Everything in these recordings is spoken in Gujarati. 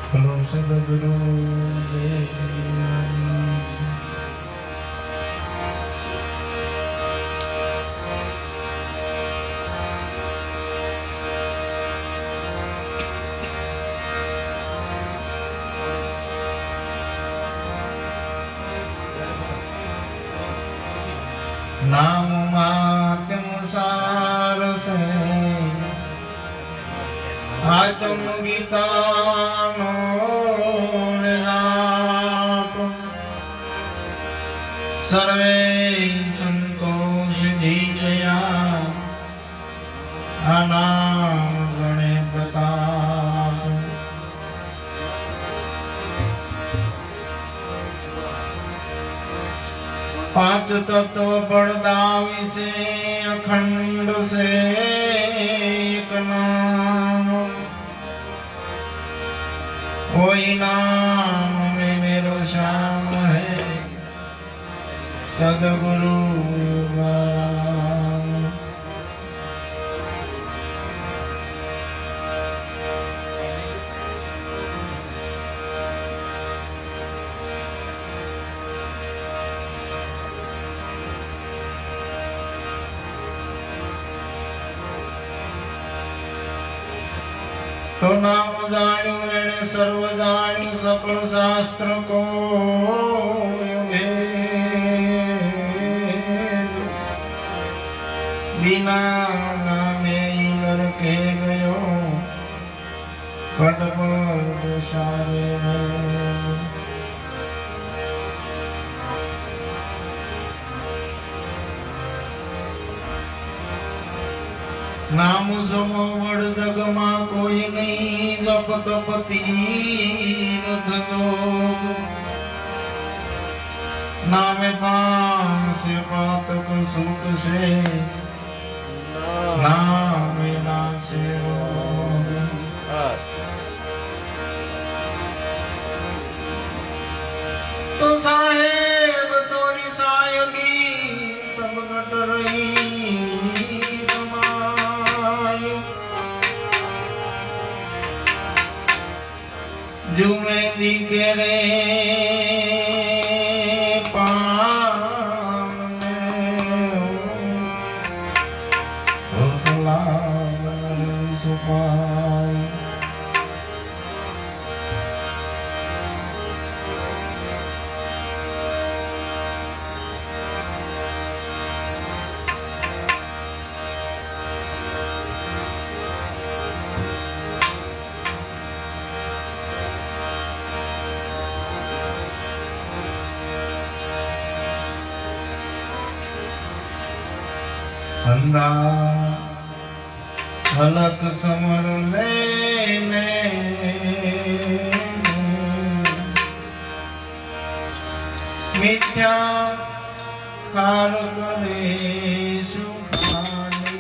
बोलो सदगुरु देव। नाम मात्यम सार से आत्म गीता नो लाप सर्वे संतोष दी गया नाम गणे प्रताप। पांच तत्व बड़दावी से अखंड से एक नाम, वही नाम में मेरो श्याम है सदगुरु राम। तो नाम जाण्यु एणे सर्व जाण्यु सकल शास्त्र को बिना नामे नर के गयो कटपर सारे नाम समो बड़ जग मां कोई नहीं जप तप तीरथ जोग। नामे पान से पातक सूट से नामे नाचे रोग। तो साहेब तोरी सायबी सब घट रही जो मेहंदी के रे पान में भोला सुपाई। बंदा झलक समर लेने मिथ्या कार करे सुखानी।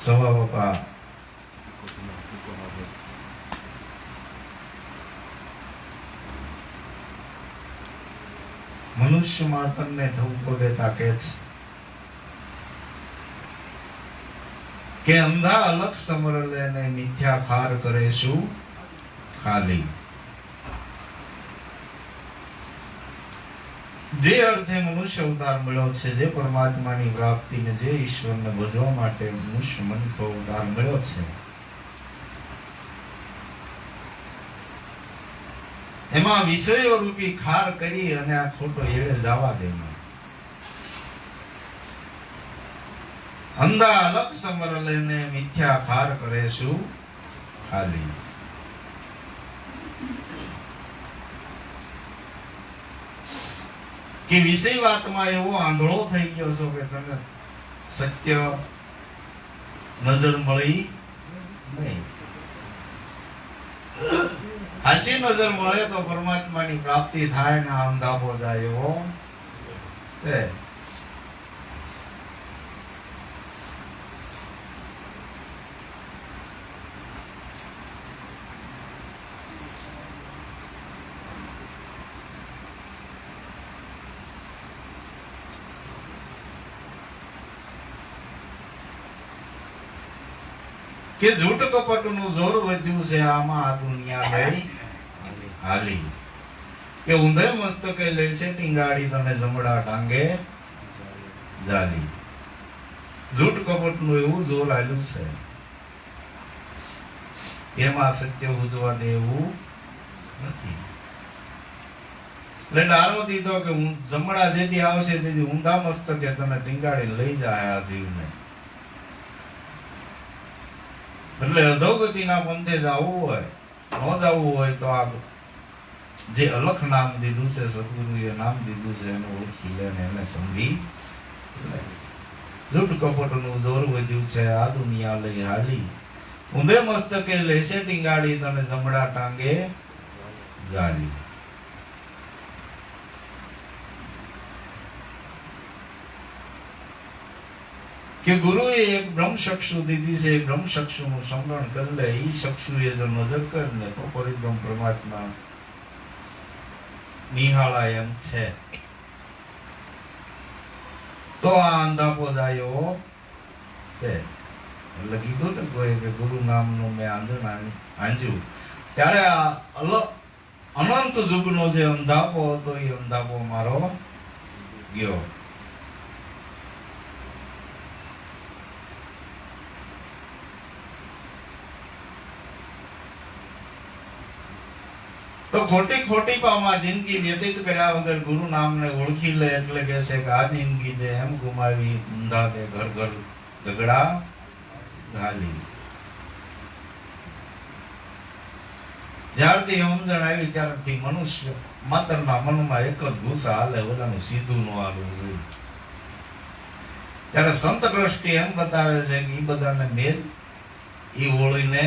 સવા બાપા મનુષ્ય માતરને ઠપકો દેતા કે છે કે અંધા અલખ સમરલે ને મિથ્યા ખાર કરે શું ખાલી. જે અર્થે મનુષ્ય અવતાર મળ્યો છે, જે પરમાત્માની પ્રાપ્તિ ને જે ઈશ્વરને ભજવા માટે મનુષ્ય મનખો અવતાર મળ્યો છે, એમાં વિષયો રૂપી ખાર કરી અને આ ખોટો એળે જવા દેમાં. અંધા અલગ સમરલે ને મિથ્યા ખાર કરે શું ખાલી. કે વિષય વાતમાં એવો આંધળો થઈ ગયો છો કે તને સત્ય નજર મળી નહીં. હાસી નજર મળે તો પરમાત્માની પ્રાપ્તિ થાય ને અંધાપો જાય એવો છે. કે જૂઠ કપટનું જોર વધ્યું છે આમાં આ દુનિયા લઈ હાલી. કે ઊંધે મસ્તકે લેશે ટીંગાડી તને જમડા ટાંગે જાલી. જૂઠ કપટનું એવું જોર આલ્યું છે, એમાં સત્ય ઉજવા દેવું નથી. એટલે ડારો દીધો કે જમડા જેથી આવશે તેથી ઊંધા મસ્તકે તને ટીંગાડી લઈ જાય આ જીવને. એટલે અધોગતિના પંથે જવું હોય, ન જવું હોય તો આ જે અલખ નામ દીધું છે, સદગુરુએ નામ દીધું છે, એને ઓળખી લે ને એને સમજી લે. લૂંટ કપટનું જોર વધ્યું છે આ દુનિયા લઈ હાલી. ઊંધે મસ્તકે લેશે ટીંગાડી તને જમડા ટાંગે જાલી. કે ગુરુએ એક બ્રહ્મચક્ષુ દીધી છે, બ્રહ્મચક્ષુનું સમરણ કરી લે. એ ચક્ષુએ જો નજર કરીને તો પરિબ્રહ્મ પરમાત્મા નિહાળા એમ છે. તો આ અંધાપો જાયો છે. એટલે કીધું ને કોઈ કે ગુરુ નામનું મેં આંજ્યું ત્યારે આ અનંત યુગનો જે અંધાપો હતો એ અંધાપો મારો ગયો. તો ખોટી ખોટી પામાં જિંદગી વ્યતીત કર્યા વગર ગુરુ નામને ઓળખી લે એટલે કે છે કે આ જિંદગી ને એમ ગુમાવી ઊંધા કે ઘર ઘર ઝઘડા ઘાલી. જ્યારથી સમજણ આવી ત્યારથી મનુષ્ય માત્રના મનમાં એક જ ગુસ્સા હાલે, ઓલાનું સીધું નો હાલવું જોઈએ. ત્યારે સંત દ્રષ્ટિ એમ બતાવે છે કે એ બધાને મેલ એ ઓળીને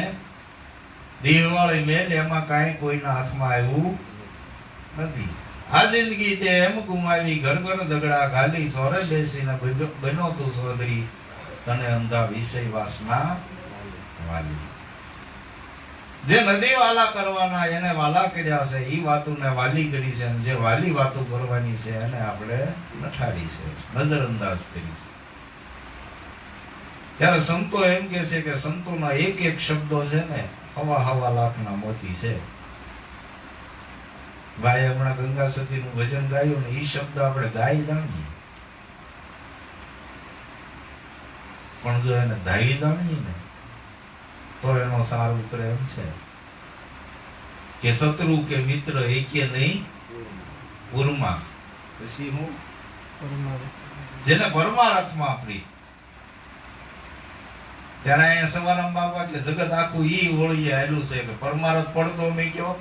દેહવાળી મેલ એમાં કાંઈ કોઈના હાથમાં આવ્યું નથી. આ જિંદગી તે એમ ગુમાવી ઘર ઘર ઝઘડા ઘાલી. સોરે બેસીને બનો તું સોદરી તને અંધા વિષય વાસના વાલી. જે નદી વાલા કરવાના એને વાલા કર્યા છે, એ વાતોને વાલી કરી છે. જે વાલી વાતો કરવાની છે એને આપણે નઠાડી છે, નજરઅંદાજ કરી છે. ત્યારે સંતો એમ કે છે કે સંતોના એક એક શબ્દો છે ને હવા હવા લાખના મોતી છે. ભાઈ હમણાં ગંગા સતી નું ભજન ગાયું ને એ શબ્દ આપણે ગાઈ જાણીએ, પણ જો એને ધાઈ જાણીએ ને તો એનો સાર ઉતરે એમ છે કે શત્રુ કે મિત્ર એકે નહીં ઉર્મા. પછી હું જેને પરમાર્થમાં આપણી. ત્યારે અહીંયા સવારામ બાપા કે જગત આખું ઈ ઓળીએ આવેલું છે કે પરમારથ પડતો મેં કયો.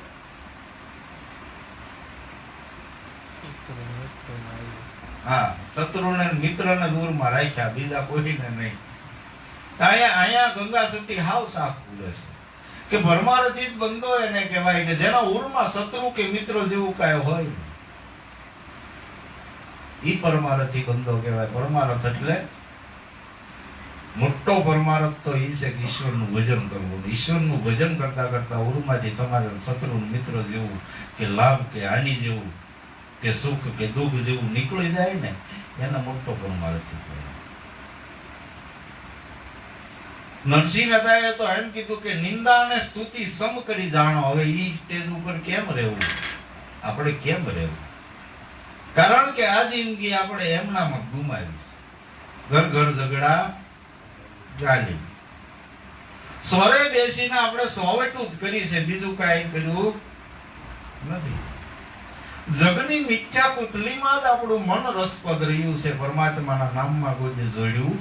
હા, શત્રુને મિત્રને દૂરમાં રાખ્યા, બીજા કોઈને નહીં. અહીંયા ગંગા સતી હાવ સાફ બોલે છે કે પરમારથી જ બંધો એને કહેવાય કે જેના ઉરમાં શત્રુ કે મિત્ર જેવું કાંઈ હોય ઈ પરમારથી બંધો કહેવાય. પરમારથ એટલે મોટો પરમારથ તો એ છે કે ઈશ્વરનું ભજન કરવું. ઈશ્વરનું ભજન કરતા કરતા ઉરુમાંથી તમારે શત્રુ મિત્ર જેવું કે લાભ કે હાનિ જેવું કે સુખ કે દુઃખ જેવું નીકળી જાય ને એને મોટો પરમારથ કહેવાય. નરસિંહ મહેતાએ તો એમ કીધું કે નિંદા અને સ્તુતિ સમ કરી જાણો. હવે ઈ સ્ટેજ ઉપર કેમ રહેવું, આપણે કેમ રહેવું? કારણ કે આ જિંદગી આપણે એમનામાં ગુમાવી. ઘર ઘર ઝઘડા ચાલી, સોરે બેસીને આપણે સોવેટું જ કરી છે, બીજું કાંઈ કર્યું નથી. જગની મિથ્યા પુતલીમાં જ આપણું મન રસપદ રહ્યું છે, પરમાત્માના નામમાં કોઈ જોડ્યું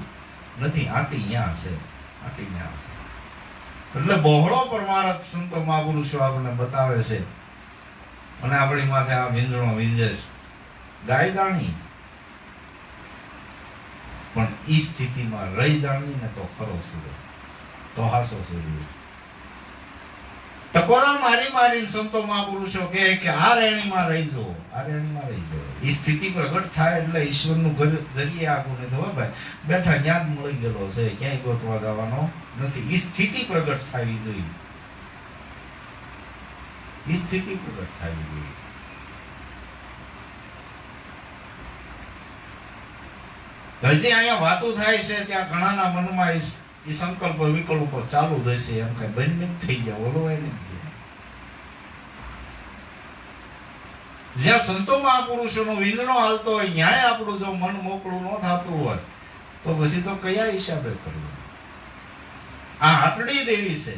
નથી. આટી ન્યા છે, આટી ન્યા છે. એટલે બહોળો પરમારથ સંતો મહાપુરુષો આપણને બતાવે છે. અને આપણી માથે આ વીંઝણો વીંજે છે. ગાય જાણી પણ ઈ સ્થિતિમાં રહી જાણી ને તો ખરો સૂર્ય, તો હાસો સૂર્ય. ટકોરા મારી મારીને સંતો મહાપુરુષો કહે કે આ રેણીમાં રહી જાઓ, આ રેણીમાં રહી જાઓ. ઈ સ્થિતિ પ્રગટ થાય એટલે ઈશ્વરનું ઘર જરીએ આગું નહીં તો ભાઈ બેઠા જ્ઞાન મળી ગયેલો છે, ક્યાંય ગોતવા જવાનો નથી. ઈ સ્થિતિ પ્રગટ થવી જોઈએ, ઈ સ્થિતિ પ્રગટ થવી જોઈએ. હજી અહીંયા વાતો થાય છે ત્યાં ઘણાના મનમાં એ સંકલ્પ વિકલ્પો ચાલુ થશે, એમ કઈ બંને થઈ ગયા, ઓલો જ્યાં સંતો મહાપુરુષોનો વીંઝણો હાલતો હોય ન્યાય આપણું જો મન મોકળું ન થતું હોય તો પછી તો કયા હિસાબે કરવું? આ આટડી દેવી છે,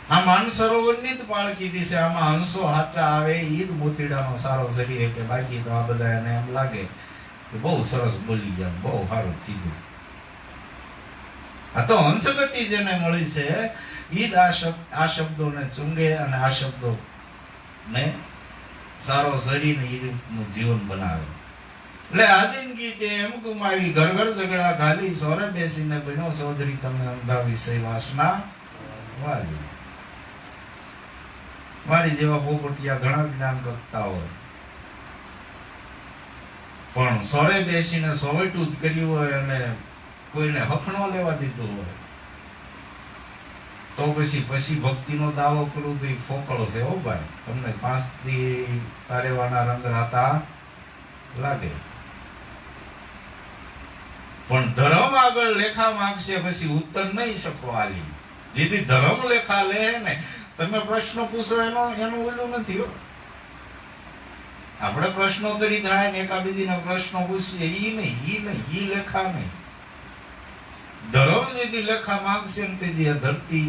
આ માનસરોવરની જ પાળકીધી છે. આમાં હંસો હાચા આવે ઈ જ મોતીડાનો સારો શરીર કે બાકી તો આ બધા એને એમ લાગે બહુ સરસ બોલી ગયા, બહુ સારું કીધું. આ તો હંસગતિ જેને મળી છે ઈ જ આ શબ્દોને ચૂંગે અને આ શબ્દો ને સારો શરીરને એ રીતનું જીવન બનાવે. એટલે આ જિંદગી તે એમ ગુમાવી, ઘર ઘર ઝઘડા ઘાલી, સોરે બેસીને બન્યો ચૌધરી તમે અંધા વિષય વાસના વાલી. મારી જેવા પોપટિયા ઘણા જ્ઞાન કરતા હોય પણ સોરે બેસીને સોવેટું જ કર્યું હોય અને કોઈને હક ન લેવા દીધું હોય તો પછી ભક્તિનો દાવો કરું તો એ ફોકળો છે. હો ભાઈ, તમને 5 દી તારેવાના રંગ રાતા લાગે પણ ધર્મ આગળ લેખા માંગશે પછી ઉત્તર નહીં શકો આલી. જેથી ધર્મ લેખા લે ને તમે પ્રશ્ન પૂછો એનું ઓલું નથી. આપણે પ્રશ્નોત્તરી થાય ને એકાબીજીના પ્રશ્નો પૂછીએ ઈ લેખા નહીં. ધર્મ જેથી લેખા માંગશે ને તેથી આ ધરતી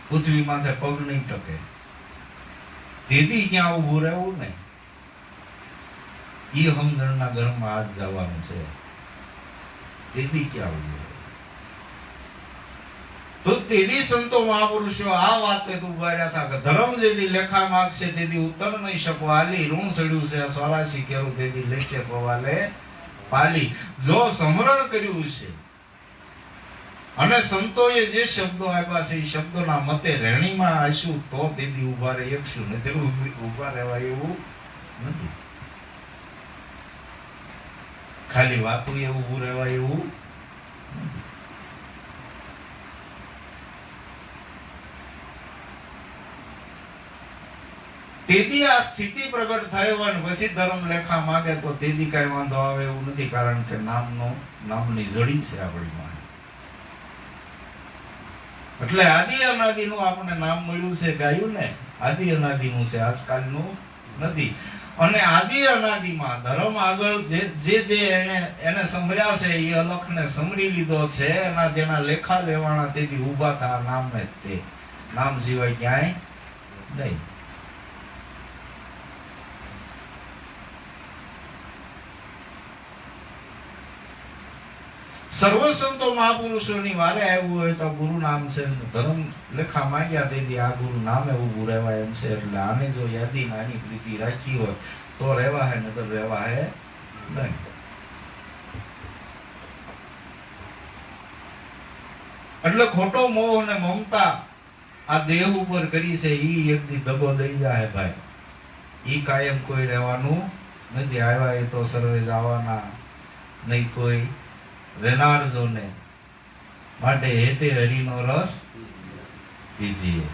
પૃથ્વી માથે પગ નહીં ટકે. તેથી ક્યાં ઉભું રહેવું ને ઈ સમજણના ઘરમાં આજ જવાનું છે. તેથી ક્યાં ઉભું રહેવું? તો તેથી સંતો મહાપુરુષો આ વાતે ઉભા રહ્યા હતા કે ધર્મ જેથી લેખા માંગશે તેથી ઉત્તર નહીં શકો આલી. ઋણ સડ્યું છે 84 કેરું તેથી લેશે પવાલે પાલી. જો સમરણ કર્યું છે અને સંતોએ જે શબ્દો આપ્યા છે એ શબ્દોના મતે રેણીમાં આવીશું તો તેથી ઉભા રહી શકશું, નથી ઉભા રહેવાય એવું નથી. ખાલી વાતું એ ઉભું રહેવાય એવું નથી. તેથી આ સ્થિતિ પ્રગટ થયો અને પછી ધર્મ લેખા માંગે તો તેથી કઈ વાંધો આવે એવું નથી. કારણ કે નામની જડી છે આપણી માં. એટલે આદિ અનાદિ નું આપણને નામ મળ્યું છે, ગાયું ને આદિ અનાદિ નું છે, આજકાલનું નથી. અને આદિ અનાદિમાં ધર્મ આગળ જે એને સમર્યા છે એ અલખને સમરી લીધો છે. એના જેના લેખા લેવાના તેથી ઉભા થા નામ ને તે નામ સિવાય ક્યાંય નહીં. સર્વ સંતો મહાપુરુષોની વારે આવ્યું હોય તો ગુરુ નામ છે, ધર્મ લેખા માંગ્યા તેથી આ ગુરુ નામે ઉભું રહેવાય એમ છે. એટલે આને જો યાદી નાની પ્રીતિ રાખી હોય તો રહેવા હે, નતર રહેવા હે નહીં. એટલે ખોટો મોહ અને મમતા આ દેહ ઉપર કરી છે ઈ એકદી દગો દઈ જાય ભાઈ. ઈ કાયમ કોઈ રહેવાનું નથી. આવ્યા એ તો સર્વે જવાના, નહીં કોઈ રેનારજો ને, માટે હેતે હરિનો રસ પીજીએ.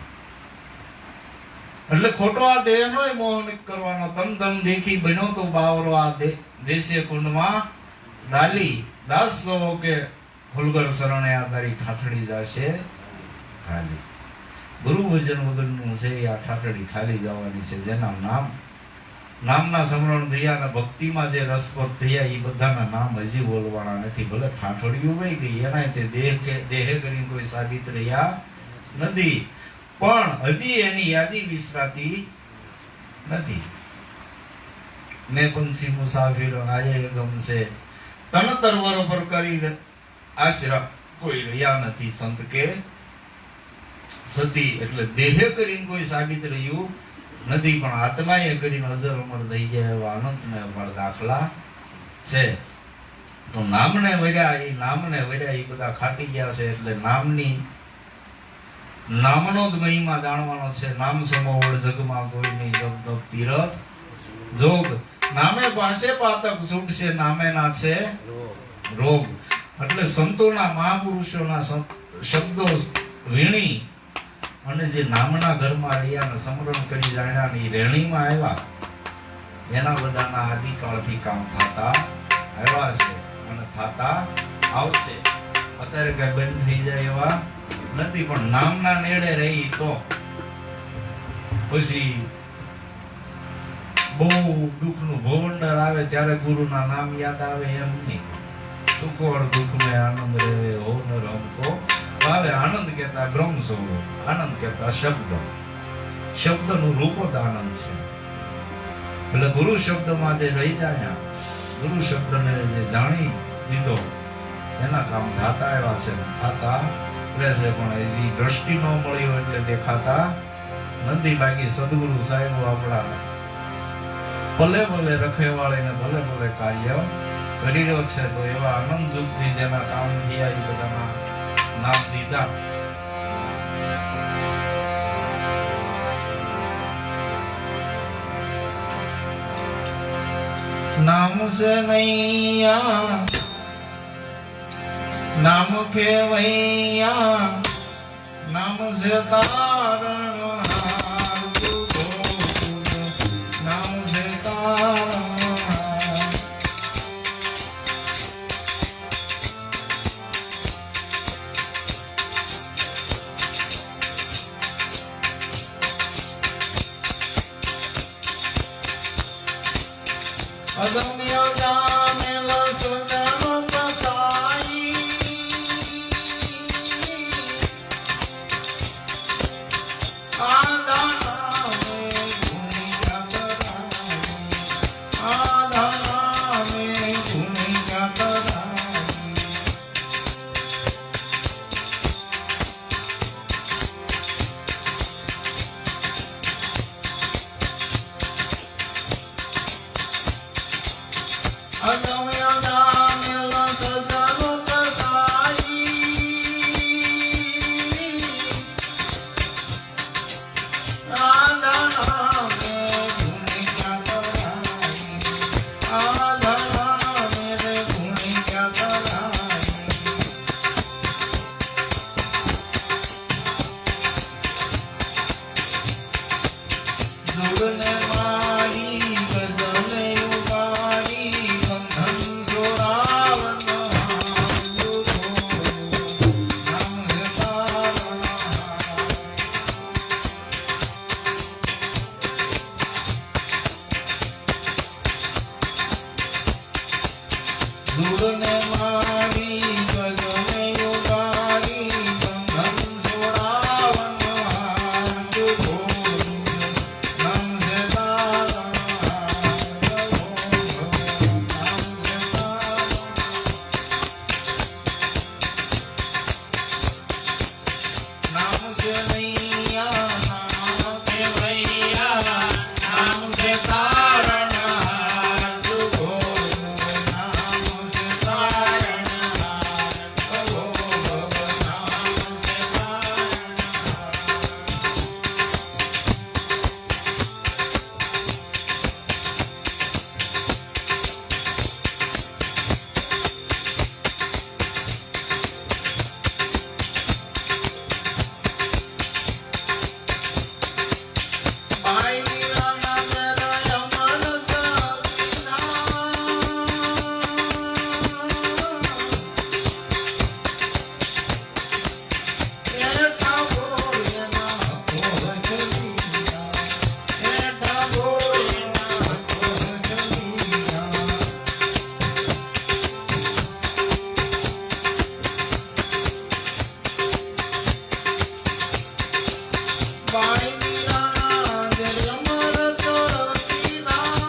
એટલે ખોટો આ દેહનો મોહ નથી કરવાનો. તમ તમ દેખી બન્યો તો બાવરો આ દેશે કુંડમાં ડાલી, દાસ સવો કે ફુલગર શરણે આ તારી ઠાઠડી જાશે ખાલી. ગુરુ ભજન વગરનું છે આ ઠાઠડી ખાલી જવાની છે. જેના નામના સ્મરણ થયા અને ભક્તિમાં જે રસપદ થયા એ બધાના નામ હજી બોલવાના નથી. ભલે ઠાઠડી ઉભાઈ ગઈ એના તે દેહે કરીને કોઈ સાબિત રહ્યા નથી, પણ હજી એની યાદી વિસરાતી નથી. મેં પંછી મુસાફિર આયે ગમશે તન તરવર પર કરી આશરા કોઈ રહ્યા નથી. સંત કે સતી એટલે દેહે કરીને કોઈ સાબિત રહ્યું નથી, પણ આત્માએ કરીને અજર અમર થઈ ગયા એવા અનંતને પણ દાખલા છે. તો નામને વર્યા એ બધા ખાટી ગયા છે. એટલે નામનો જ મહિમા જાણવાનો છે. નામ સમોવડ જગમાં કોઈ નહીં, જપ તપ તીરથ જોગ. નામે પાસે પાતક છૂટશે, નામે ના છે રોગ. એટલે સંતોના મહાપુરુષોના શબ્દો વીણી અને જે નામના ઘરમાં રહ્યા ને સ્મરણ કરી જાણ્યા ની રેણીમાં આવ્યા, એના બધાના આદિકાળથી કામ થતા આવ્યા છે અને થતા આવશે. અત્યારે કઈ બંધ થઈ જાય એવા નથી, પણ નામના નેડે રહી તો પછી બહુ દુઃખનું ભવંડર આવે ત્યારે ગુરુના નામ યાદ આવે એમ નહીં. સુખોળ દુઃખ મેં આનંદ રહે હો ન રમતો ભાવે. આનંદ કહેતા બ્રહ્મ સ્વરૂપ, આનંદ કહેતા શબ્દનું રૂપ જ આનંદ છે. એટલે ગુરુ શબ્દમાં જે રહી જાય, ગુરુ શબ્દને જે જાણી લીધો એના કામ થતા એવા છે, થતા રહેશે. પણ હજી દ્રષ્ટિ ન મળી હોય એટલે દેખાતા નથી. બાકી સદગુરુ સાહેબો આપણા ભલે ભલે રખેવાળીને ભલે કાર્ય કરી રહ્યો છે. તો એવા આનંદ સુખથી જેના કામ થયા એ બધાના નામ દીધા. નામ સે નૈયા નામ કેવૈયા, નામ સે તારણ નામ સે તારણ. અદમ્ય જામેલ સુજન બસાઈ, આધા નામે ભૂમિકા કરાઈ, આધા નામે ભૂમિકા કરાઈ. બાઈ મીરાના ઘેર અમરત રતીના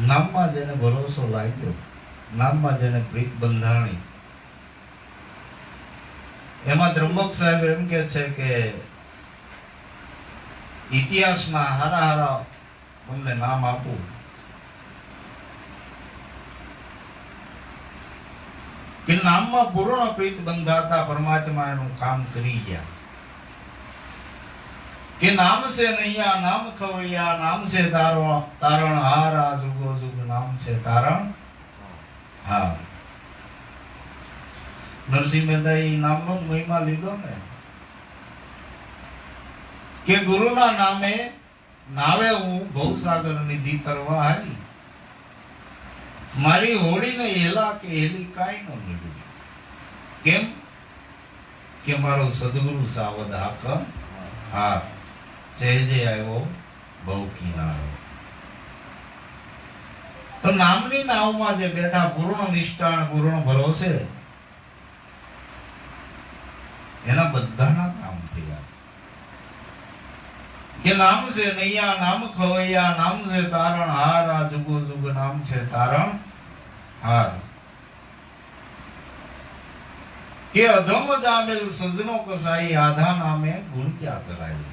નામમાં જેને ભરોસો લાગ્યો, નામમાં જેને પ્રીત બંધાણી, એમાં ત્રંબક સાહેબ એમ કે છે કે ઇતિહાસના હારા હારા તમને નામ આપું. કે નામમાં પૂર્ણ પ્રીત બંધાતા પરમાત્મા એનું કામ કરી ગયા. કે નામ સે નૈયા નામ ખવૈયા, નામ સે તારણ હાર, આ જુગો જુગ નામ સે તારણ હાર. નરસિંહ મહેતાએ નામનો મહિમા લીધો ને કે ગુરુના નામે નાવે હું ભવસાગર નિધિ તરવા હારી, મારી હોળીને હેલા કે હેલી કાંઈ ન નીકળ્યું. કેમ કે મારો સદગુરુ સાવધ હાકમ હાર, સહેજે આવ્યો બહુ કિનારો. તો નામની નાવમાં જે બેઠા પૂર્ણ નિષ્ઠાણ પૂર્ણ ભરોસે, એના બધાના નામ થયા કે નામ છે નૈયા નામ ખવૈયા, નામ છે તારણ હાર, આ જુગો જુગ નામ છે તારણ હાર. કે અધમ જામેલ સજનો કસાઈ, આધા નામે ગુણ ક્યાં કરાય.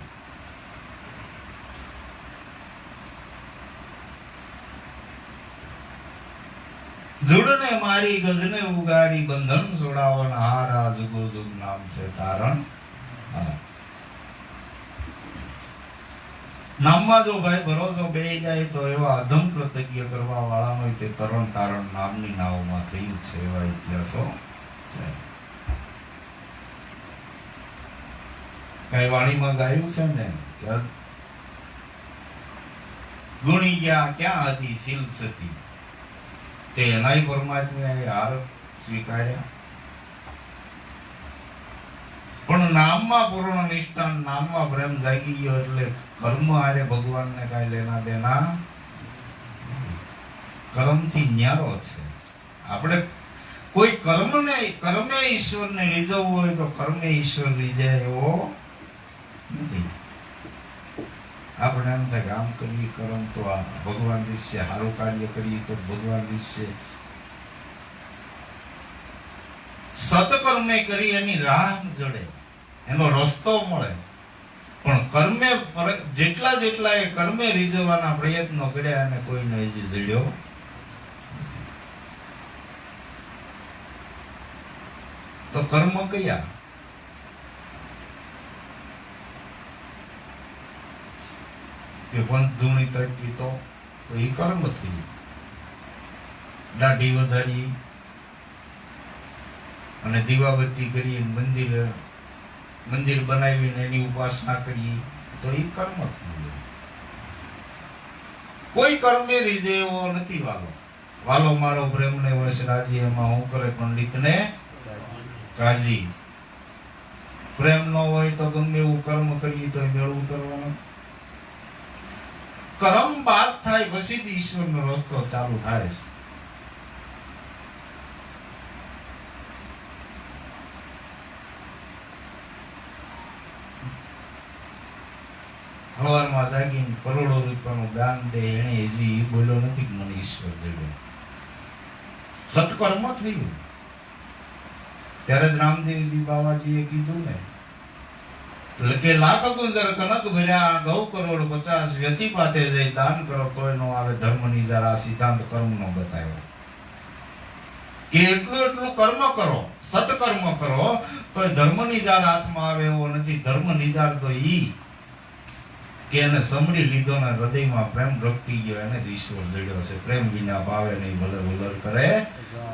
જુડને મારી ગજને ઉગારી, બંધન છોડાવન હાર, આ જુગો જુગ નામ છે તારણ હાર. નામમાં જો ભાઈ ભરોસો બેહી જાય તો એવા અધમ કૃતજ્ઞ કરવા વાળાનો તે તરણ તારણ નામની નાવમાં થયું છે, એવા ઇતિહાસો છે. કઈ વાણીમાં ગાયું છે ને કે ગુણી ગયા ક્યાં હતી શીલ સતી, તે એનાય પરમાત્માએ હાર સ્વીકાર્યા. પણ નામમાં પૂર્ણ નિષ્ઠા, નામમાં પ્રેમ જાગી ગયો એટલે કર્મ હારે ભગવાનને કઈ લેના દેના. કર્મથી ન્યારો છે. આપણે કોઈ કર્મે ઈશ્વરને રીઝવવું હોય તો કર્મે ઈશ્વર રીઝે એવો નથી. આપણે એમ થાય કે આમ કરીએ કર્મ તો આ ભગવાન રીઝશે, સારું કાર્ય કરીએ તો ભગવાન રીઝશે. સત્કર્મે કરી એની રાહ જડે, એનો રસ્તો મળે. પણ કર્મે જેટલા એ કર્મે રીઝવવાના પ્રયત્નો કર્યા અને કોઈને હજી જડ્યો. તો કર્મ કયા? કે પંચ ધૂણી તરકી તો એ કર્મ થયું. દાઢી વધારી અને દીવાબત્તી કરી મંદિર બનાવીને એની ઉપાસના કરીએ તો એ કર્મ થયું. કોઈ કર્મે રીઝે એવો નથી વાલો. વાલો મારો પ્રેમને વશ રાજી, એમાં હું કરે પંડિતને કાજી. પ્રેમ ન હોય તો ગમે એવું કર્મ કરીએ તો મેળ ઉતરવાનો. કર્મ બાદ થાય પછી જ ઈશ્વરનો રસ્તો ચાલુ થાય છે. હવારમાં જાગીને કરોડો રૂપિયાનું દાન દે, એને હજી બોલ્યો નથી કે મને ઈશ્વર જડ્યો. સત્કર્મ થયું. ત્યારે જ રામદેવજી બાવાજીએ કીધું ને કે લાખ ગુંજર કનક ભર્યા, ગૌ કરોડ 50 વ્યતિ પાતે જઈ દાન કરો તોય નો આવે ધર્મની જરા. સિદ્ધાંત કર્મનો બતાવ્યો કે એટલું કર્મ કરો, સત્કર્મ કરો તો ધર્મની જાળ હાથમાં આવે એવો નથી. ધર્મ નિજાળ તો ઈ કે એને સમડી લીધો ને હૃદયમાં પ્રેમ પ્રગટી ગયો, એને ઈશ્વર જડ્યો છે. પ્રેમ વિના ભાવે નહીં ભલે ઉલર કરે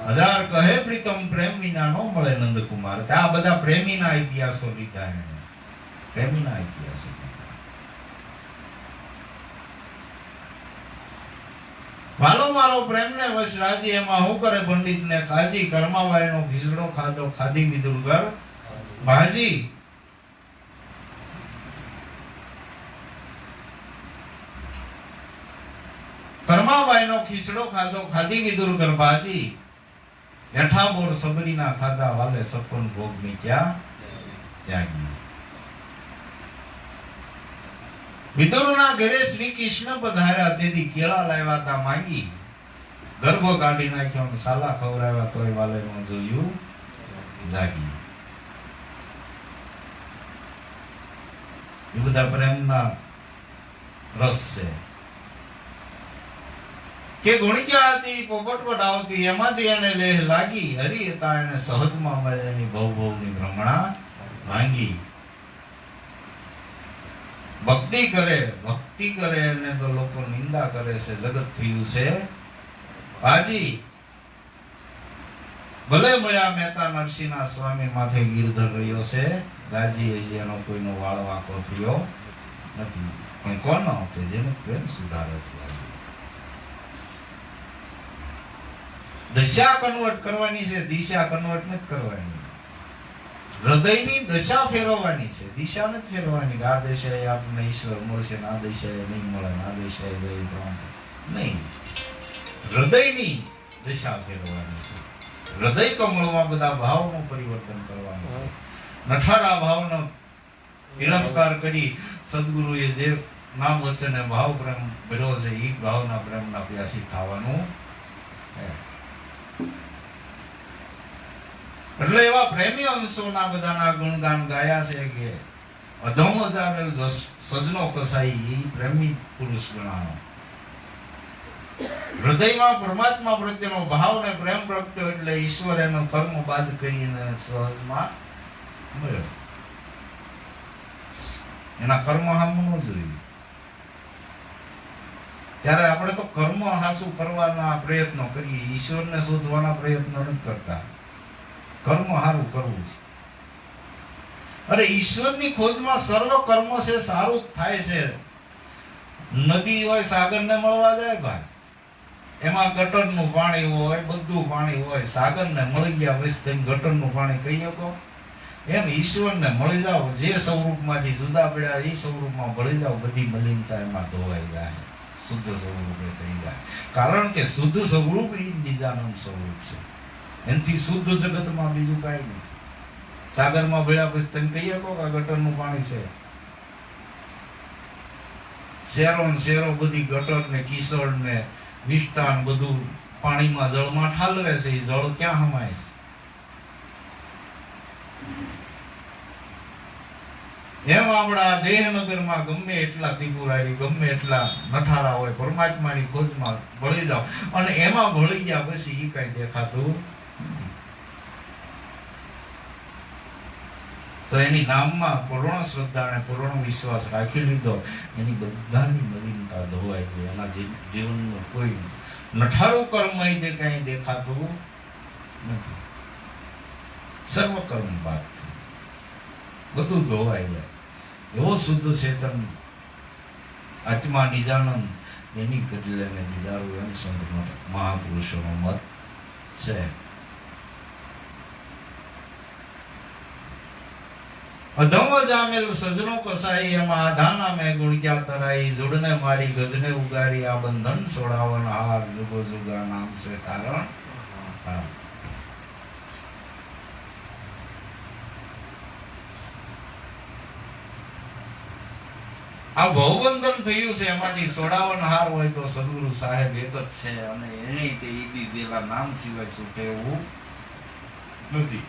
હજાર, કહે પ્રીતમ પ્રેમ વિના નો મળે નંદકુમાર. આ બધા પ્રેમીના ઇતિહાસો લીધા એને, પ્રેમીના ઇતિહાસો. વાલો મારો પ્રેમને વશ રાજી, એમાં હું કરે પંડિત ને કાજી. કર્માવાયનો ઘીસડો ખાધો, ખાધી વિદુરગર ભાજી. કર્માબાઈનો ખીચડો ખાધો, ખાધી વિદુરગર ભાજી. હેઠા બોર સબરીના ખાધા, વાલે સપન ભોગ ની ક્યાં ત્યાગી. વિદુરના ઘરે શ્રી કૃષ્ણ પધાર્યા, તેથી કેળા લાવ્યા તા માંગી. ગર્ભ કાઢી નાખ્યો અને સાલા ખવડાવ્યા તોય વાલે ન જોયું જાગી. એ બધા પ્રેમના રસ છે. કે ગુણક્યા હતી પોપટપટ આવતી એમાંથી એને લેહ લાગી. હરી હતા એને સહજમાં મળે એની ભવની ભ્રમણા ભાંગી. ભક્તિ કરે એને તો લોકો નિંદા કરે છે. જગત થયું છે હાજી. ભલે મળ્યા મહેતા નરસિંહના સ્વામી માથે ગીરધર રહ્યો છે ગાજી. હજી એનો કોઈનો વાળ વાંકો થયો નથી. પણ કોનો? કે જેને પ્રેમ સુધારસ લાગ્યો. દશા કન્વર્ટ કરવાની છે, દિશા કન્વર્ટ નથી કરવાની. હૃદયની દશા ફેરવવાની છે, દિશા નથી ફેરવાની. આ દિશાએ આપણને ઈશ્વર મળશે ને આ દિશાએ નહીં મળે, આ દિશાએ જઈ તો નહીં. હૃદયની દિશા ફેરવવાની છે. હૃદય કમળમાં બધા ભાવનું પરિવર્તન કરવાનું છે. નઠારા ભાવનો તિરસ્કાર કરી સદગુરુએ જે નામ વચન ભાવ પ્રેમ ભર્યો છે એ ભાવના પ્રેમના પ્યાસી થવાનું. એટલે એવા પ્રેમી અંશોના બધાના ગુણગાન ગાયા છે કે અધમ જામેલ સજનો કસાઈ એ પ્રેમી પુરુષ ગણાનો. હૃદયમાં પરમાત્મા પ્રત્યેનો ભાવ ને પ્રેમ પ્રગટ્યો એટલે ઈશ્વર એનો કર્મ બાદ કરીને સહજમાં મળ્યો. એના કર્મ હામું ન જોયું. ત્યારે આપણે તો કર્મ હાસુ કરવાના પ્રયત્નો કરીએ, ઈશ્વરને શોધવાના પ્રયત્નો નથી કરતા. કર્મ હારું કરવું છે. અરે ઈશ્વરની ખોજમાં સર્વ કર્મ છે સારું થાય છે. નદી હોય સાગરને મળવા જાય ભાઈ, એમાં ગટરનું પાણી હોય, બધું પાણી હોય. સાગરને મળી ગયા પછી તેમ ગટરનું પાણી કહી શકો? એમ ઈશ્વરને મળી જાવ, જે સ્વરૂપમાંથી જુદા પડ્યા એ સ્વરૂપમાં ભળી જાવ, બધી મલિનતા એમાં ધોવાઈ જાય, શુદ્ધ સ્વરૂપે થઈ જાય. કારણ કે શુદ્ધ સ્વરૂપ એ બીજાનંદ સ્વરૂપ છે. એનાથી શુદ્ધ જગતમાં બીજું કાંઈ નથી. સાગરમાં ભળ્યા પછી તમે કહી શકો કે ગટરનું પાણી છે? શેરો ને શેરો બધી ગટર ને કિશોર ને વિષ્ટાન બધું પાણીમાં જળમાં ઠાલવે છે. એ જળ ક્યાં હમાય છે? એમ આપણા દેહનગરમાં ગમે એટલા ત્રિપુરારી, ગમે એટલા નઠારા હોય, પરમાત્માની ખોજમાં ભળી જાવ અને એમાં ભળી ગયા પછી એ કઈ દેખાતું નથી. તો એની નામમાં પૂર્ણ શ્રદ્ધા અને પૂર્ણ વિશ્વાસ રાખી લીધો, એની બધાની નવીનતા ધોવાઈ ગઈ. એના જીવનનું કોઈ નઠારું કર્મ તે કઈ દેખાતું નથી. સર્વ કર્મ બાદ બધું ધોવાઈ જાય. એવો શુદ્ધ ચેતન આત્મા નિજાનંદ એની કડલે ને દીદારું એમ સંત મહાપુરુષોનો મત છે. અધમ જામેલ સજનો કસાઈ એમાં આધાના મેં ગુણ ક્યાં તરાઈ. જોડને મારી ગજને ઉગારી આ બંધન છોડાવન હાર જુગો જુગા નામ છે તારણ. આ ભવબંધન થયું છે એમાંથી છોડાવન હાર હોય તો સદગુરુ સાહેબ એક જ છે અને એને તે ઈદી દેલા નામ સિવાય છૂટે એવું નથી.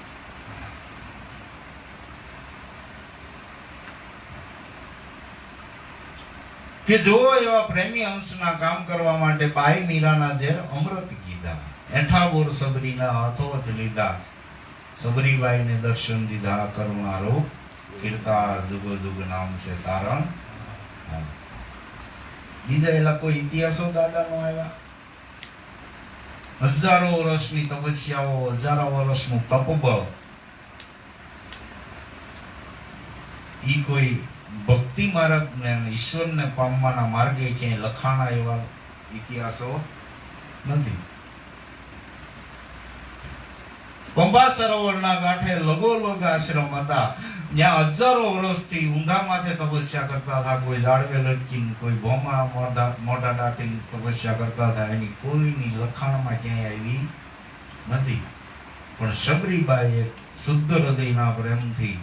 કે જો એવા પ્રેમી અંશના કામ કરવા માટે પાઈ મીરાના ઝેર અમૃત કીધા. એઠા બોર સબરીના હાથોથ લીધા. સબરીબાઈને દર્શન દીધા કરુણારો કીર્તા જુગો જુગ નામ છે તારણ. બીજા એલા કોઈ ઇતિહાસો દાદા નો આવ્યા? હજારો વર્ષની તપસ્યાઓ, હજારો વર્ષનું તપબળ, ઈ કોઈ ભક્તિ માર્ગ ને ઈશ્વરને પામવાના માર્ગે ક્યાંય લખાણા એવા ઇતિહાસો નથી. પંબા સરોવરના કાંઠે લગોલગ આશ્રમ હતા. જ્યાં હજારો વર્ષથી ઊંધા માથે તપસ્યા કરતા હતા. કોઈ ઝાડવે લટકીને, કોઈ ભોમા મોઢા દાટીને તપસ્યા કરતા હતા. એની કોઈની લખાણમાં ક્યાંય આવી નથી. પણ શબરીબાઈએ શુદ્ધ હૃદયના પ્રેમથી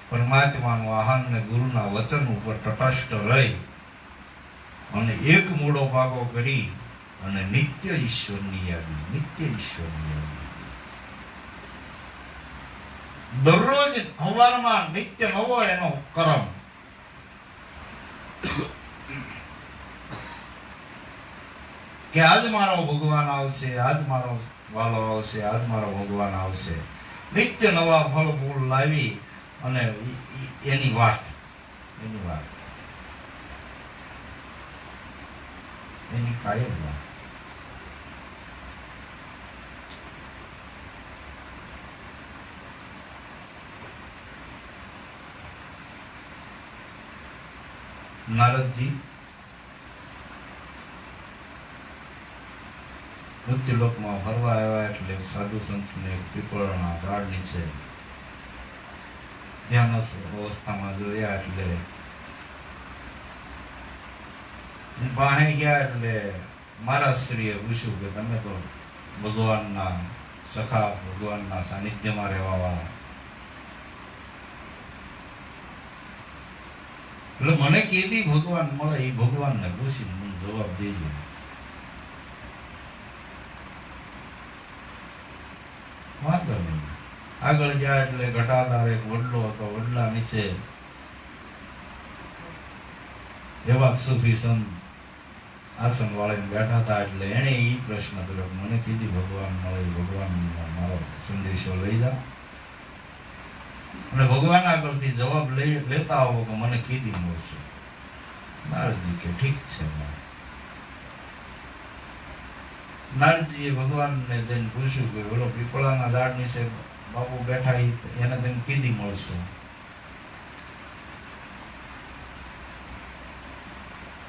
પરમાત્માનું આહન ને ગુરુના વચન ઉપર તટસ્થ રહી અને એક મૂળો પાકો કરી અને નિત્ય ઈશ્વરની યાદી, નિત્ય ઈશ્વરની યાદી. દરરોજ સવારમાં નિત્ય નવો એનો કરમ. કે આજ મારો ભગવાન આવશે, આજ મારો વાલો આવશે, આજ મારો ભગવાન આવશે. નિત્ય નવા ફળ ફૂલ લાવી અને એની વાટ, એની વાત, એની કાયમ વાત. નારદજી મૃત્યુલોકમાં ફરવા આવ્યા એટલે સાધુ સંતને પીપળના ઝાડ નીચે ધ્યાન અવસ્થામાં જોયા એટલે પાસે ગયા એટલે મહારાજશ્રીએ પૂછ્યું કે તમે તો ભગવાનના સખા, ભગવાનના સાનિધ્યમાં રહેવા વાળા, એટલે મને કેદી ભગવાન મળે એ ભગવાનને પૂછીને મને જવાબ દેજો. વાંધો નહીં. આગળ ગયા એટલે ઘટાદાર એક વડલો હતો, વડલા નીચે એવા સુફી સંત આસન વાળીને બેઠા હતા. એટલે એને એ પ્રશ્ન કર્યો, મને કીધી ભગવાન મળે, ભગવાન મારો સંદેશો લઈ જા અને ભગવાન આગળથી જવાબ લેતા આવો કે મને કીધી મળશે. નારદજી કે ઠીક છે. નારદજીએ ભગવાનને જઈને પૂછ્યું કે ઓલો પીપળાના ઝાડ નીચે બાપુ બેઠા એને તેમ કીધી મળશો.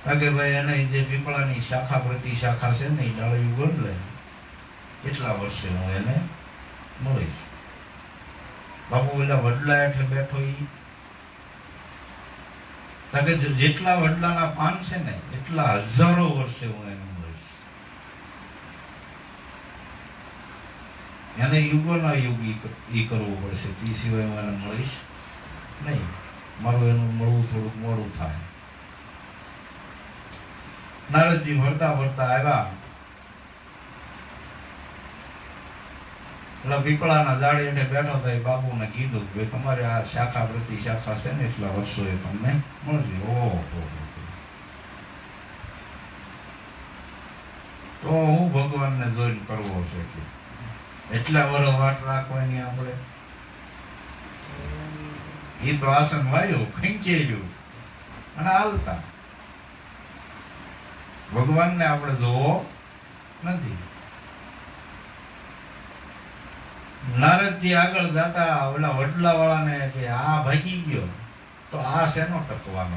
કારણ કે ભાઈ એને જે પીપળાની શાખા પ્રતિ શાખા છે ને એ ડાળિયું ગોંડલે કેટલા વર્ષે હું એને મળીશ. બાપુ પેલા વડલા હેઠે બેઠો ઈ જેટલા વડલાના પાન છે ને એટલા હજારો વર્ષે હું એને મળીશ. એને યુગોના યુગ ઈ કરવું પડશે, તે સિવાય હું એને મળીશ નહીં. મારું એનું મળવું થોડુંક મોડું થાય. નારદજી ફરતા ફરતા આવ્યા. એટલે પીપળાના ઝાડ હેઠે બેઠો હતા. બાપુને કીધું કે તમારે આ શાખા પ્રતિ શાખા છે ને એટલા વર્ષો એ તમને મળશે. ઓહો, તો હું ભગવાનને જોઈને કરવો છે કે એટલા વર્ષ વાટ રાખવાની આપણે. એ તો આસન વાળ્યું, ખંચી ગયું અને હાલતા. ભગવાનને આપણે જોવો નથી. નારદજી આગળ જતા ઓલા વડલા વાળાને કે આ ભાગી ગયો તો આ શેનો ટકવાનો,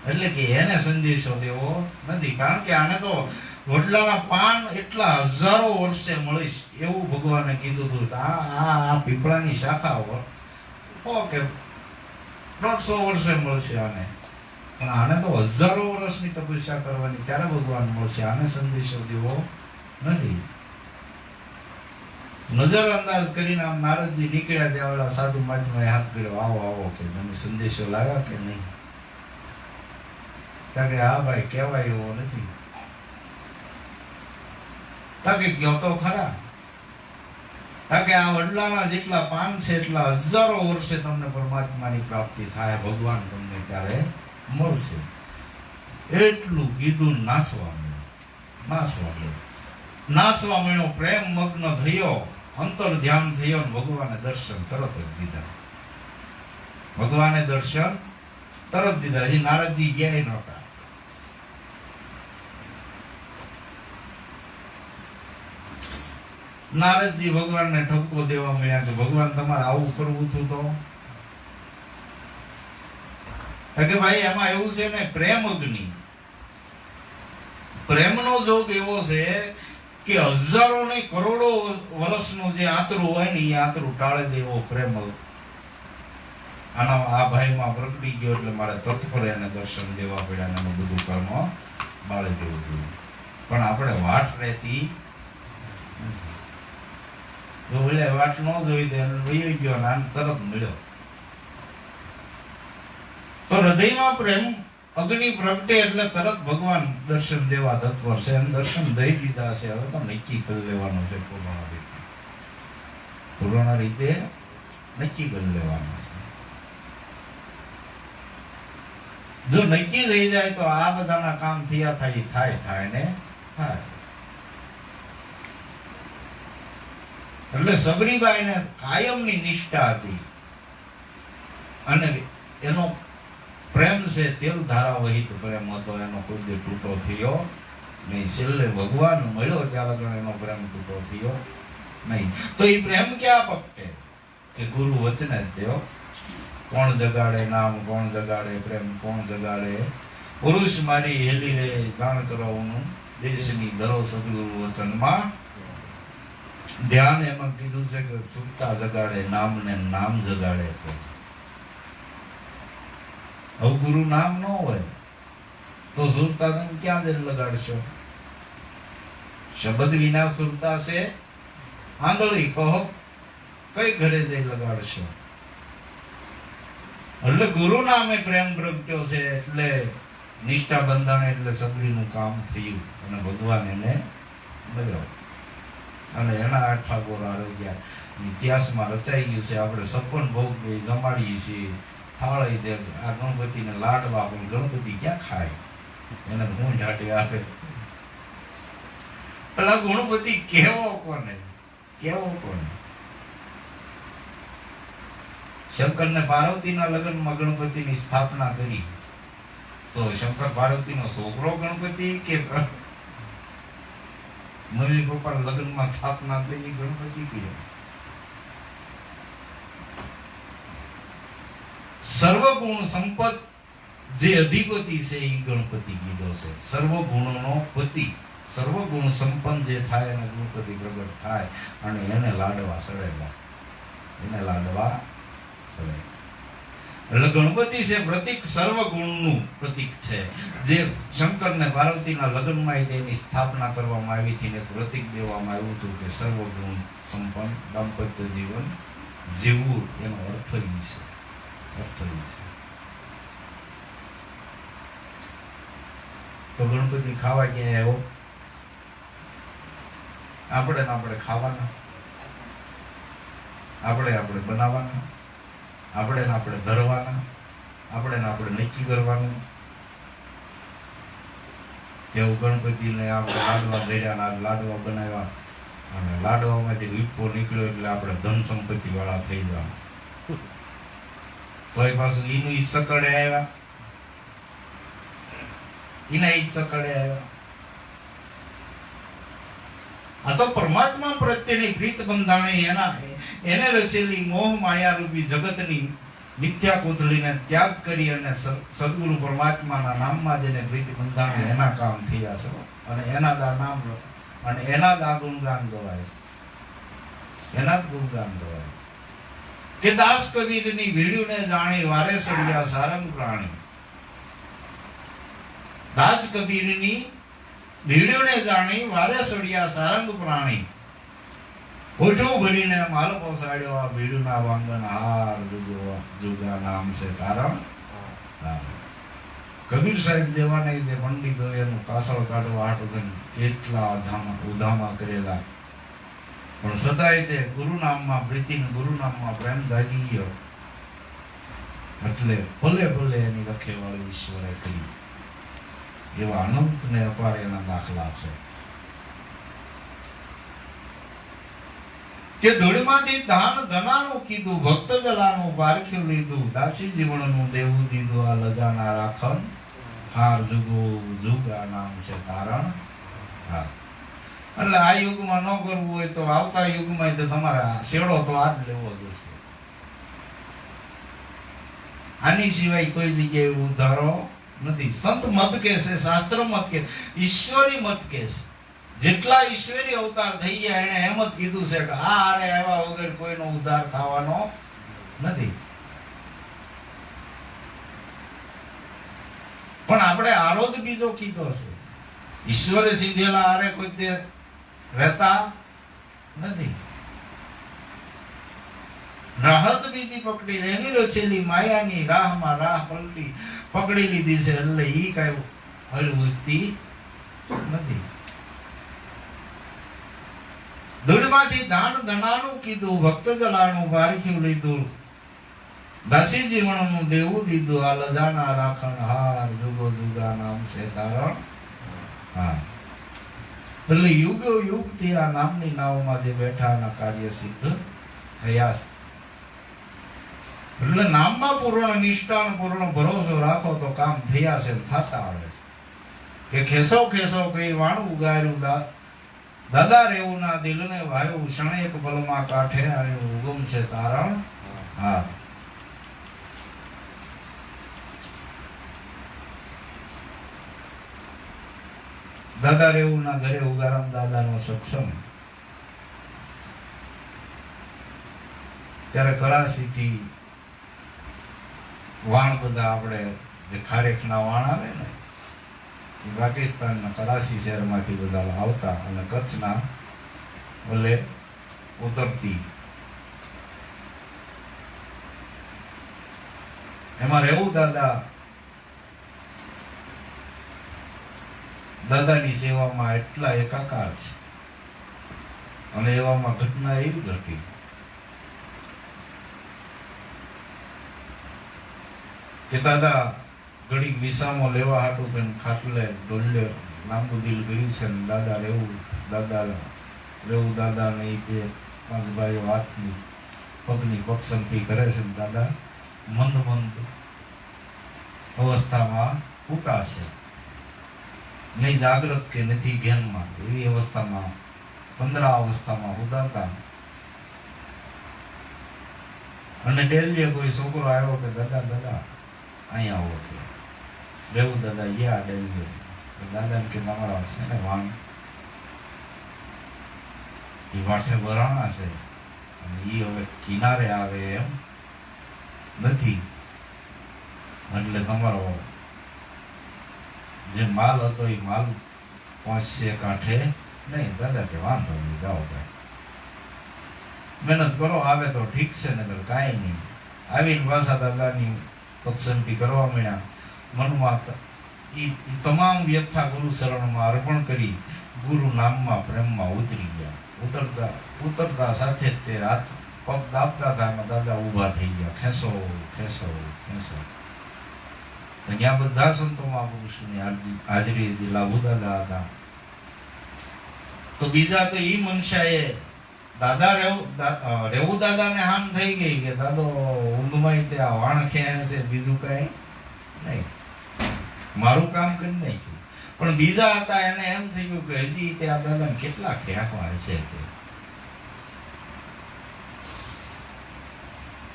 એટલે કે એને સંદેશો દેવો નથી. કારણ કે આને તો વડલાના પાન એટલા હજારો વર્ષે મળીશ એવું ભગવાને કીધું હતું. આ પીપળાની શાખા ઓકે 300 વર્ષે મળશે આને, પણ આને તો હજારો વર્ષની તપસ્યા કરવાની, ત્યારે ભગવાન મળશે. આને સંદેશો દેવો નથી. નજર અંદાજ કરીને આમ નારદજી નીકળ્યા ત્યાં ઓલા સાધુ મહાત્માએ હાથ કર્યો, આવો આવો કે તમે સંદેશો લાવ્યા કે નહીં? કે હા ભાઈ કહેવાય એવો નથી. કે ગયો તો ખરા. કે આ વડલાના જેટલા પાન છે એટલા હજારો વર્ષે તમને પરમાત્માની પ્રાપ્તિ થાય, ભગવાન તમને ત્યારે મળશે. એટલું કીધું નાસવા મળ્યો. પ્રેમ મગ્ન થયો, અંતર ધ્યાન થયો, ભગવાને દર્શન તરત જ દીધા. હજી નારદજી ગયા નહોતા. નારદજી ભગવાનને ઠપકો દેવા મળ્યા કે ભગવાન તમારે આવું કરવું હતું તો કે ભાઈ એમાં એવું છે ને, પ્રેમ અગ્નિ, પ્રેમનો જોગ એવો છે કે હજારો ને કરોડો વર્ષનું જે આતરું હોય ને એ આતરું ટાળી દેવો પ્રેમ આ ભાઈમાં પ્રગટી ગયો. એટલે મારે તત્પર એને દર્શન દેવા પડ્યા, એનું બધું કર્મ બાળી દેવું જોઈએ. પણ આપણે વાટ રહેતી જો વાટ ન જોઈ દે વહી ગયો ને તરત મળ્યો. તો હૃદયમાં પ્રેમ અગ્નિ પ્રગટે એટલે તરત ભગવાન દર્શન દેવા તત્પર છે. એમ દર્શન દઈ દીધા છે. હવે તો નક્કી કરી લેવાનું છે પૂર્ણ રીતે નક્કી કરી લેવાનું છે. જો નક્કી થઈ જાય તો આ બધાના કામ થયા થાય ને થાય. એટલે સબરીબાઈને કાયમની નિષ્ઠા હતી અને એનો પ્રેમ છે તેલ ધારા વહિત પ્રેમ હતો. એનો કોઈ દે તૂટો થયો નહીં. છેલ્લે ભગવાન મળ્યો ત્યારે લગન એનો પ્રેમ તૂટો થયો નહીં. તો એ પ્રેમ ક્યાં પકડે કે ગુરુ વચને જ દેવો. કોણ જગાડે નામ, કોણ જગાડે પ્રેમ, કોણ જગાડે પુરુષ મારી હેલી રે ગાણ કરવાનું દેશની ધરો સદગુરુ વચનમાં ધ્યાન. એમાં કીધું છે કે સુરતા જગાડે નામ ને નામ જગાડે. હવે ગુરુ નામ ન હોય તો સુરતા તમે ક્યાં જઈને લગાડશો? શબ્દ વિના સુરતા છે આંધળી. કહો કઈ ઘરે જઈ લગાડશો? એટલે ગુરુ નામે પ્રેમ પ્રગટ્યો છે એટલે નિષ્ઠા બંધાણે એટલે સબરીનું કામ થયું અને ભગવાન એને મળ્યો અને એના 8 ઠાકોર આરોગ્ય ઇતિહાસમાં રચાઈ ગયું છે. આપણે સપન ભોગ જમાડીએ છીએ થાળી દે આ ગણપતિને લાડવા. પણ ગણપતિ ક્યાં ખાય? એને હું ઝાટી આપે. પેલા ગણપતિ કેવો કોને? શંકરને પાર્વતીના લગ્નમાં ગણપતિની સ્થાપના કરી તો શંકર પાર્વતીનો છોકરો ગણપતિ કે મમ્મી પપ્પા લગ્નમાં સ્થાપના થઈ ગણપતિ કે? સર્વગુણ સંપત જે અધિપતિ છે એ ગણપતિ કીધો છે. સર્વગુણનો પતિ, સર્વગુણ સંપન્ન જે થાય એને ગણપતિ પ્રગટ થાય અને એને લાડવા સડેલા. એટલે ગણપતિ છે પ્રતીક, સર્વગુણનું પ્રતીક છે. જે શંકરને પાર્વતીના લગ્નમાં તેની સ્થાપના કરવામાં આવી હતી ને પ્રતીક દેવામાં આવ્યું હતું કે સર્વગુણ સંપન્ન દાંપત્ય જીવન જીવવું. એનો અર્થ એ છે. તો ગણપતિ ખાવા ક્યાં આવ્યો? આપણે ખાવાના, આપણે બનાવવાના, આપણે ધરવાના, આપણે નક્કી કરવાનું. તેવું ગણપતિને આપણે લાડવા ધર્યા, લાડવા બનાવ્યા અને લાડવામાંથી વિપો નીકળ્યો એટલે આપણે ધન સંપત્તિ વાળા થઈ જવાનું. તો એ પાછું એનું ઈ સકડે આવ્યા, એના ઈ સકડે આવ્યા. આ તો પરમાત્મા પ્રત્યેની પ્રીત બંધાણી એને રચેલી મોહ માયા રૂપી જગતની મિથ્યા કોથળીને ત્યાગ કરી અને સદગુરુ પરમાત્માના નામમાં જેને પ્રીત બંધાણી એના કામ થયા છે. અને એના દા નામ અને એના દા ગુણગાન ગવાય, એના જ ગુણગાન ગવાય કે દાસ કબીરની ભીડ્યુને જાણી વારે સળિયા સારંગ પ્રાણી. દાસ કબીરની ભીડ્યુને જાણી વારે સળિયા સારંગ પ્રાણી. હોઠું ભરીને માલ પોસાડ્યો આ ભીડુના વાંગન હાર જુગા નામ છે તારણ. કબીર સાહેબ જેવા નહીં તે પંડિતો એનું કાસળ કાઢવા હાટું કેટલા ઉધામા કરેલા, પણ સદાય તે ગુરુ નામમાં પ્રીતિ, ગુરુ નામમાં પ્રેમ જાગી ગયો એટલે ભલે ભલે એની રખેવાળી ઈશ્વરે કરી. એવા અનંત ને અપાર એના દાખલા છે કે ધૂળમાંથી ધાન ધનાનું કીધું, ભક્ત જલાનું પારખ્યું લીધું, દાસી જીવનનું દેવું દીધું, આ લજાના રાખન હાર જુગો જુગા નામ છે તારણ. હા, એટલે આ યુગમાં ન કરવું હોય તો આવતા યુગમાં તો તમારે શેડો તો આ જ લેવો જોશે. આની સિવાય કોઈ જગ્યાએ ઉધારો નથી. સંત મત કે છે, શાસ્ત્ર મત કે, ઈશ્વરી મત કે છે. જેટલા ઈશ્વરી અવતાર થઈ ગયા એને એમ જ કીધું છે કે આ આરે આવ્યા વગર કોઈનો ઉદ્ધાર થવાનો નથી. પણ આપણે આરોધ બીજો કીધો છે. ઈશ્વરે સીધેલા આરે કોઈ તે રહેતા નથી. રાહત બીજી પકડી એની રચેલી માયાની રાહમાં રાહ પલટી. પકડી લીધી છે એટલે ઈ કાંઈ હળવુજતી નથી. ધૂળમાંથી દાન દણાનું કીધું, ભક્ત જલાનું પારખ્યું લીધું, દાસી જીવણનું દેવું દીધું, આ લજાના રાખણ હાર જુગો જુગા નામ છે તારણ. હા, એટલે યુગો યુગ થી આ નામની નાવમાં જે બેઠાના કાર્ય સિદ્ધ થયા છે. એટલે નામમાં પૂર્ણ નિષ્ઠા, પૂર્ણ ભરોસો રાખો તો કામ થયા છે, થતા આવે છે. કે ખેસો ખેસો કઈ વાણું ઉગાર્યું દાદા રેવું ના દિલને વાયું, ક્ષણેક બલમાં કાંઠે આવ્યું ઉગમ છે તારણ. હા, દાદા રેવું ના ઘરે ઉગારામ દાદાનો સત્સંગ. ત્યારે કરાચીથી વાણ બધા આપણે જે ખારેકના વાણ આવે ને એ પાકિસ્તાનના કરાચી શહેરમાંથી બધા આવતા અને કચ્છના ઓલે ઉતરતી. એમાં રહેવું દાદાની સેવામાં એટલા એકાકાર છે. અને એવામાં ઘટના એવી ઘટી કે દાદા ઘડીક વિસામો લેવા હાટું થઈને ખાટલે ડોલ્લે લાંબુ દિલ ગયું છે ને દાદા રેવું દાદા ને બે પાંચ ભાઈઓ હાથની પગની પગસંપી કરે છે ને દાદા મંદ અવસ્થામાં ઉતા છે, નહીં જાગ્રત કે નથી જ્ઞાનમાં, એવી અવસ્થામાં 15 અવસ્થામાં ઉદાતા. અને ડેલીએ કોઈ છોકરો આવ્યો કે દાદા અહીંયા આવો કે રેવું દાદા યા ડેલીએ દાદા કે મારા છે ને વાણ એ વાઠે વરાણા છે અને એ હવે કિનારે આવે એમ નથી, એટલે તમારો જે માલ હતો એ માલ પહોંચશે કાંઠે નહીં. દાદા કે વાંધો નહીં, જાઓ ભાઈ મહેનત કરો, આવે તો ઠીક છે, નગર કાંઈ નહીં. આવીને પાછા દાદાની પક્ષંપી કરવા મળ્યા. મનમાં એ તમામ વ્યથા ગુરુ શરણમાં અર્પણ કરી ગુરુ નામમાં પ્રેમમાં ઉતરી ગયા. ઉતરતા સાથે જ તે હાથ પગ દાબતા હતા, દાદા ઊભા થઈ ગયા. ખેંચો ખેંચો ખેંચો. ત્યાં બધા સંતો મહાપુરુષોની હાજરી હતી. લાભુ દાદા હતા. તો બીજા તો ઈ મનસાએ દાદા રેવું દાદાને હામ થઈ ગઈ કે દાદો ઊંઘમાં ત્યાં વાણ ખેંચે છે, બીજું કઈ નહીં, મારું કામ કરી નાખ્યું. પણ બીજા હતા એને એમ થયું કે હજી ત્યાં દાદાને કેટલા ખેંચવા છે કે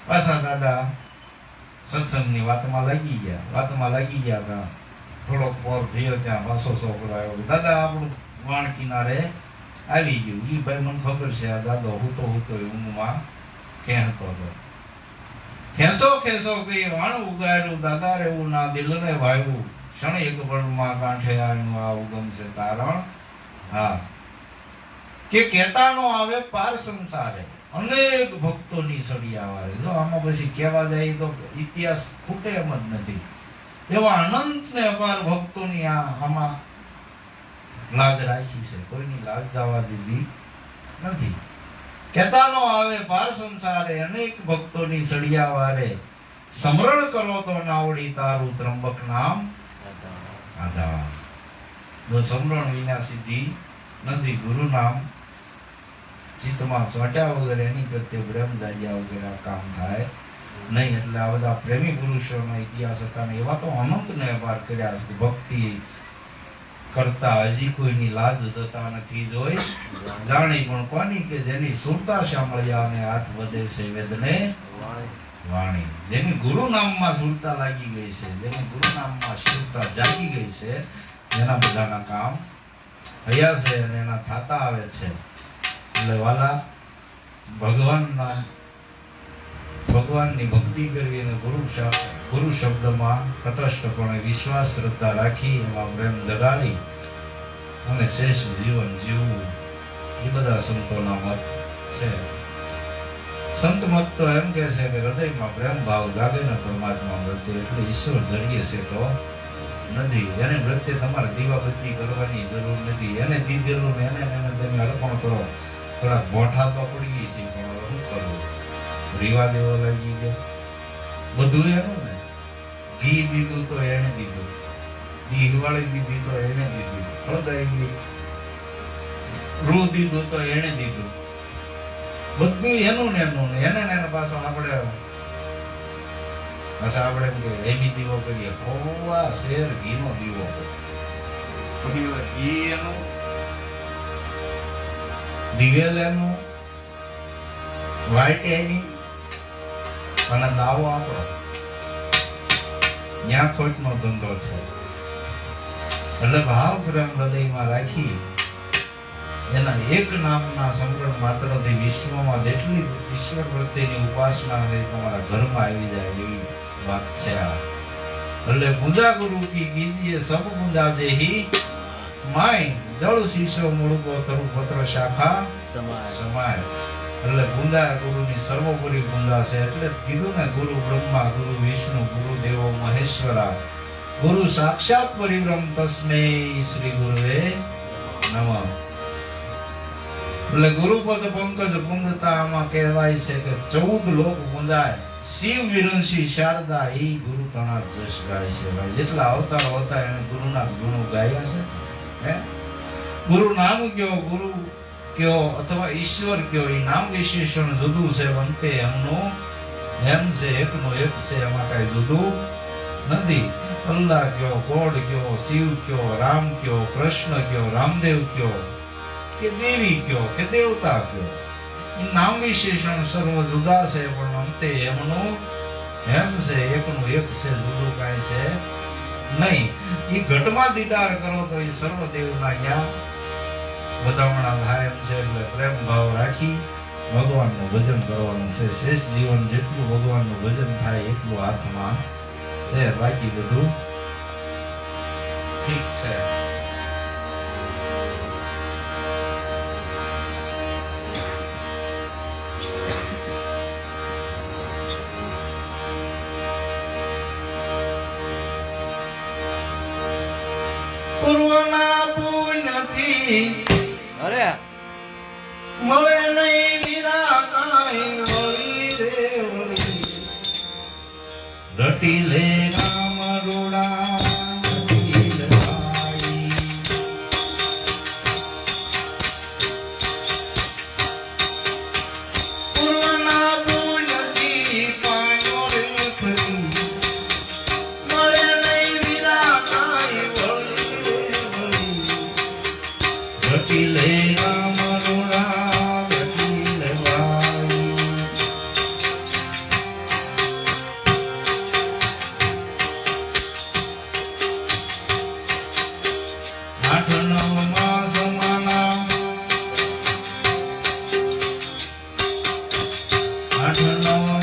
પાછા દાદા સત્સંગની વાતમાં લાગી ગયા હતા. થોડોક પોર થયો ત્યાં પાછો છોકરો આવ્યો, દાદા આપણું વાણ કિનારે આવી ગયું. ઈ ભાઈ મને ખબર છે આ દાદો હુતો ઊંઘમાં ખેંચતો હતો. ખેંચો કઈ વાણ ઉગાડ્યું દાદા રેવું ના દિલને વાયું, ક્ષણે એક પળમાં કાંઠે આવ્યું આ ઉગમ છે તારણ. હા, કે કેતાનો આવે પાર સંસારે, અનેક ભક્તોની સળિયા વારે. જો આમાં પછી કહેવા જાય તો ઇતિહાસ ખૂટે એમ જ નથી. એવા અનંત ને અપાર ભક્તોની આમાં લાજ રાખી છે, કોઈની લાજ જવા દીધી નથી. કેતાનો આવે પાર સંસારે, અનેક ભક્તોની સળિયા વારે, સમરણ કરો તો નાવડી તારું ત્રંબક નામ આધાર. જો સમરણ વિના સિદ્ધિ નથી. ગુરુ નામ ચિત્તમાં સોટ્યા વગર એની પ્રત્યે પ્રેમ જાગ્યા વગર આ કામ થાય નહીં. એટલે આ બધા પ્રેમી પુરુષોના ઇતિહાસ હતા ને એવા તો અનંતને અપાર કર્યા છે. ભક્તિ કરતા હજી કોઈની લાજ જતા નથી જોઈ જાણી પણ કોની કે જેની સુરતા સાંભળ્યા અને હાથ વધે છે વેદને વાણી. જેની ગુરુ નામમાં સુરતા લાગી ગઈ છે, જેની ગુરુ નામમાં સુરતા જાગી ગઈ છે, એના બધાના કામ થયા છે અને એના થાતા આવે છે. એટલે વાલા ભગવાનની ભક્તિ કરવી અને ગુરુ શબ્દમાં તટસ્થપણે વિશ્વાસ શ્રદ્ધા રાખી એમાં પ્રેમ જગાડી અને શ્રેષ્ઠ જીવન જીવવું એ બધા સંતોના મત છે. સંત મત તો એમ કહે છે કે હૃદયમાં પ્રેમ ભાવ જાગે ને પરમાત્મા પ્રત્યે એટલે ઈશ્વર જડીએ છે તો નથી. એને પ્રત્યે તમારે દીવાબત્તી કરવાની જરૂર નથી. એને દીધેલું ને એને તમે અર્પણ કરો. થોડા મોઠા તો પડી ગઈ છે પણ હવે શું કરવું, રીવા દેવો લાગી ગયો. બધું એનું ને. ઘી દીધું તો એને દીધું, દીવાળી દીધી તો એને દીધી, હળગાવી રૂ દીધું તો એને દીધું. બધું એનું ને એનું ને એને પાછો આપણે એમ કે એમી દીવો કરીએ. હોવા શેર ઘીનો દીવો ઘી એનું, દિવેલ એનું, વાઈટ એની અને દાવો આપણો. ત્યાં ખોટનો ધંધો છે. એટલે ભાવ પ્રેમ હૃદયમાં રાખી એના એક નામના સમરણ માત્રથી વિશ્વમાં જેટલી ઈશ્વર પ્રત્યેની ઉપાસના છે તમારા ઘરમાં આવી જાય એવી વાત છે આ. એટલે પૂજા ગુરુ કી કીજીએ સબ પૂજા જેહી માય જળ શીશો મૂળકો તરુ પત્ર શાખા સમાય. એટલે પૂજા ગુરુની સર્વોપરી પૂજા છે. એટલે કીધું ને ગુરુ બ્રહ્મા, ગુરુ વિષ્ણુ, ગુરુ દેવો મહેશ્વરા, ગુરુ સાક્ષાત પરિબ્રહ્મ તસ્મૈ શ્રી ગુરુવે નમઃ. એટલે ગુરુપદ પંકજ પૂંજતા આમાં કહેવાય છે કે 14 લોક પૂંજાય. શિવ વિરંશી શારદા ઈ ગુરુ તણા જશ ગાય છે. ભાઈ જેટલા અવતારો હતા એને ગુરુના ગુણો ગાયા છે. હે ગુરુ નામ કયો, ગુરુ કયો અથવા ઈશ્વર કયો, એ નામ વિશેષણ જુદું છે. અંતે એમનું એમ છે, એકનું એક છે, એમાં કઈ જુદું નથી. અલ્લાહ કયો, ગોડ કયો, શિવ કયો, રામ કયો, કૃષ્ણ કયો, રામદેવ કયો કે દેવી કયો કે દેવતા કયો, નામ વિશેષણ સર્વ જુદા છે પણ અંતે એમનું એમ છે, એકનું એક છે, જુદું કાંઈ છે નહીં. એ ઘટમાં દીદાર કરો તો એ સર્વ દેવના જ્ઞાન વધામણા થાય એમ છે. એટલે પ્રેમ ભાવ રાખી ભગવાનનું ભજન કરવાનું છે. શેષ જીવન જેટલું ભગવાનનું ભજન થાય એટલું હાથમાં છે. બાકી બધું ઠીક છે. પૂર્વના પુણ્યથી અરે મળે નહીં વીરા કાંઈ વળી રે વળી. રટી લે રામ રોડા પૂર્વના પુણ્યથી પાયો રે ફરી મળે નહીં વીરા કાંઈ રટી લે રામ રોડા રટી લે ભાઈ. આઠ નવ માસ માના, આઠ નવ